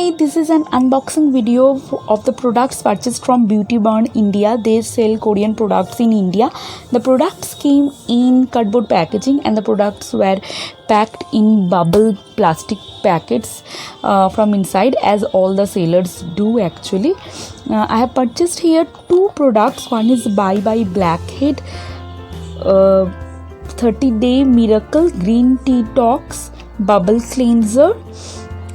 Hi, this is an unboxing video of the products purchased from Beauty Barn India. They sell Korean products in India. The products came in cardboard packaging and the products were packed in bubble plastic packets from inside, as all the sellers do actually. I have purchased here two products. One is Bye Bye Blackhead 30-day Miracle Green Tea Tox Bubble Cleanser.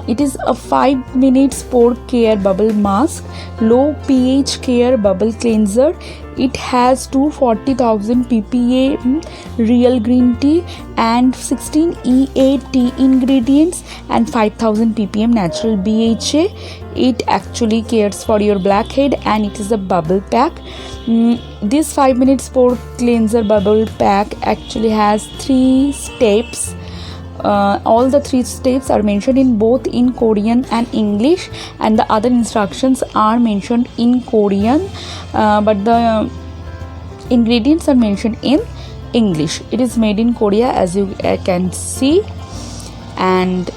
It is a 5 minutes pore care bubble mask, low pH care bubble cleanser. It has 240,000 ppm real green tea and 16 E8 tea ingredients and 5000 ppm natural BHA. It actually cares for your blackhead and it is a bubble pack. This 5 minutes pore cleanser bubble pack actually has 3 steps. All the 3 steps are mentioned in both in Korean and English, and the other instructions are mentioned in Korean, but the ingredients are mentioned in English. It is made in Korea, as you can see, and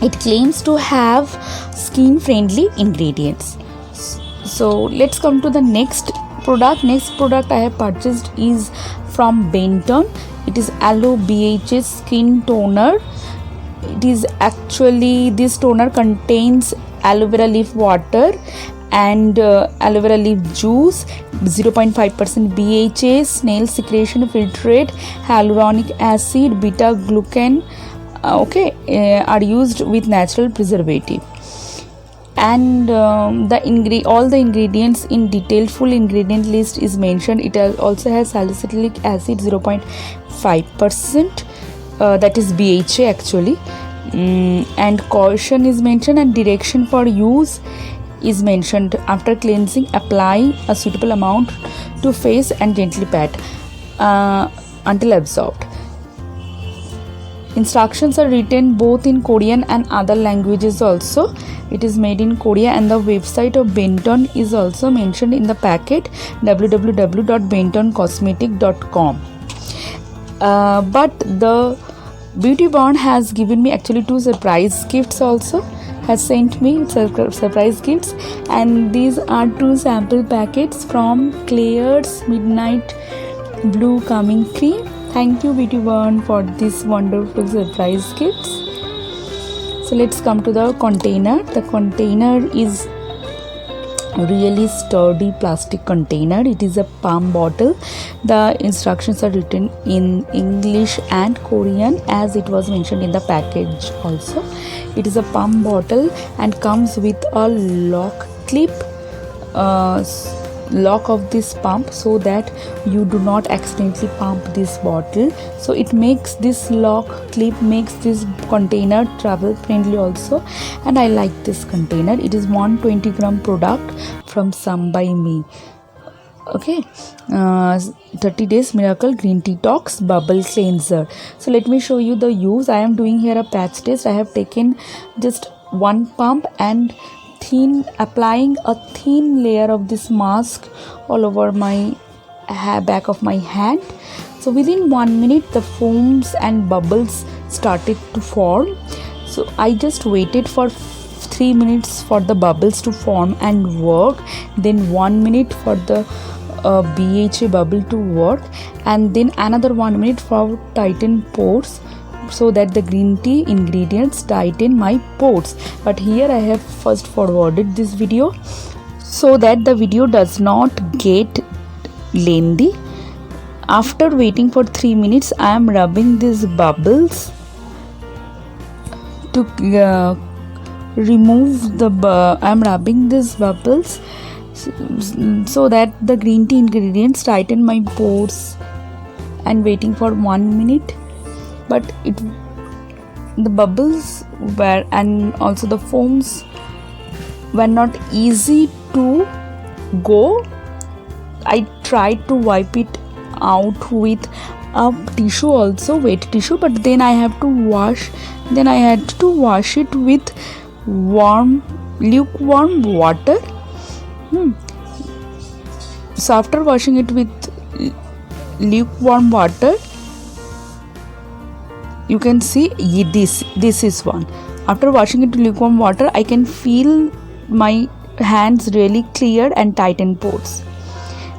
it claims to have skin friendly ingredients. So let's come to the next product. Next product I have purchased is from Benton. It is Aloe BHA skin toner. It is actually, this toner contains aloe vera leaf water and aloe vera leaf juice, 0.5% BHA, snail secretion filtrate, hyaluronic acid, beta glucan are used with natural preservative. And all the ingredients in detailed full ingredient list is mentioned. It also has salicylic acid 0.5%, that is BHA actually, and caution is mentioned, and direction for use is mentioned. After cleansing, apply a suitable amount to face and gently pat until absorbed. Instructions are written both in Korean and other languages also. It is made in Korea, and the website of Benton is also mentioned in the packet, www.bentoncosmetic.com. But the Beauty Barn has given me actually 2 surprise gifts also, has sent me surprise gifts, and these are 2 sample packets from Claire's Midnight Blue Calming Cream. Thank you Beauty Barn for this wonderful surprise gifts. So let's come to the container. The container is really sturdy plastic container. It is a palm bottle. The instructions are written in English and Korean, as it was mentioned in the package also. It is a palm bottle and comes with a lock clip, lock of this pump, so that you do not accidentally pump this bottle. So it makes this lock clip makes this container travel friendly also, and I like this container. It is 120 gram product from Some by Me. 30 days Miracle Green Tea Tox Bubble Cleanser. So let me show you the use. I am doing here a patch test. I have taken just one pump and applying a thin layer of this mask all over my back of my hand. So within 1 minute the foams and bubbles started to form. So I just waited for 3 minutes for the bubbles to form and work, then 1 minute for the BHA bubble to work, and then another 1 minute for tighten pores, so that the green tea ingredients tighten my pores. But here I have first forwarded this video so that the video does not get lengthy. After waiting for 3 minutes, I am rubbing these bubbles to remove the I am rubbing these bubbles so that the green tea ingredients tighten my pores, and waiting for 1 minute. But the bubbles were, and also the foams were not easy to go. I tried to wipe it out with a tissue also, wet tissue, but then I had to wash it with lukewarm water. So after washing it with lukewarm water, you can see this is one. After washing it with lukewarm water, I can feel my hands really clear and tighten pores.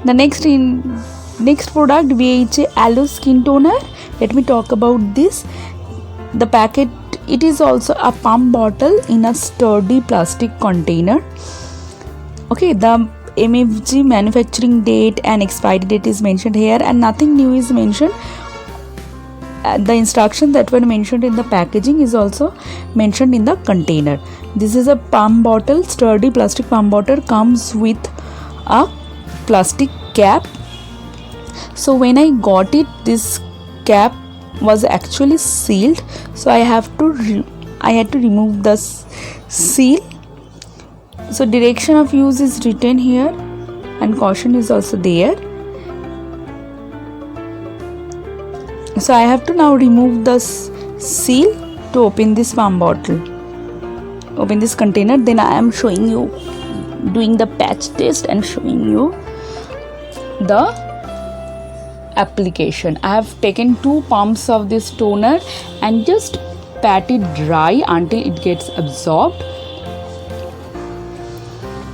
The next product, BHA Aloe Skin Toner. Let me talk about this. The packet, it is also a pump bottle in a sturdy plastic container. Okay, the MFG manufacturing date and expiry date is mentioned here, and nothing new is mentioned. The instructions that were mentioned in the packaging is also mentioned in the container. This is a pump bottle, sturdy plastic pump bottle, comes with a plastic cap. So when I got it, this cap was actually sealed, so I had to remove the seal. So direction of use is written here and caution is also there. So I have to now remove the seal to open this pump bottle, open this container. Then I am showing you, doing the patch test and showing you the application. I have taken 2 pumps of this toner and just pat it dry until it gets absorbed.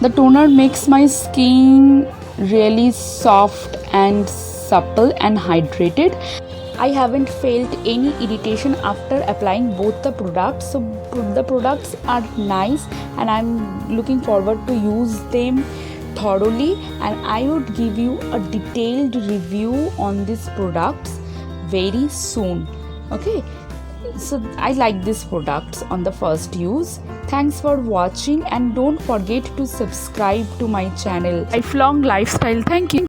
The toner makes my skin really soft and supple and hydrated. I haven't felt any irritation after applying both the products. So the products are nice and I'm looking forward to use them thoroughly, and I would give you a detailed review on these products very soon. Okay, so I like these products on the first use. Thanks for watching and don't forget to subscribe to my channel Lifelong Lifestyle. Thank you.